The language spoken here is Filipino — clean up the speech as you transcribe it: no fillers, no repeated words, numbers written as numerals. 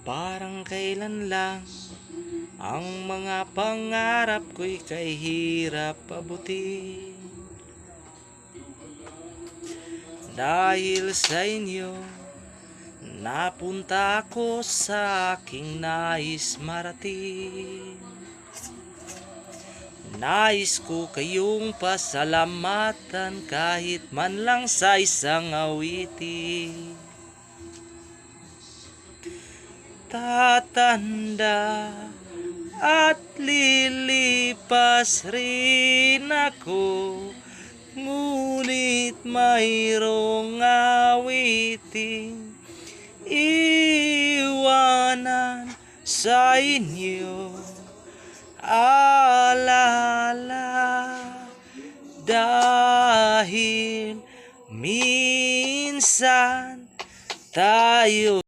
Parang kailan lang ang mga pangarap ko'y kay hirap abutin. Dahil sa inyo, napunta ako sa aking nais marating. Nais ko kayong pasalamatan kahit man lang sa isang awitin. Tatanda at lilipas rin ako, ngunit mayroong awiting iwanan sa inyo. Alala dahil minsan tayo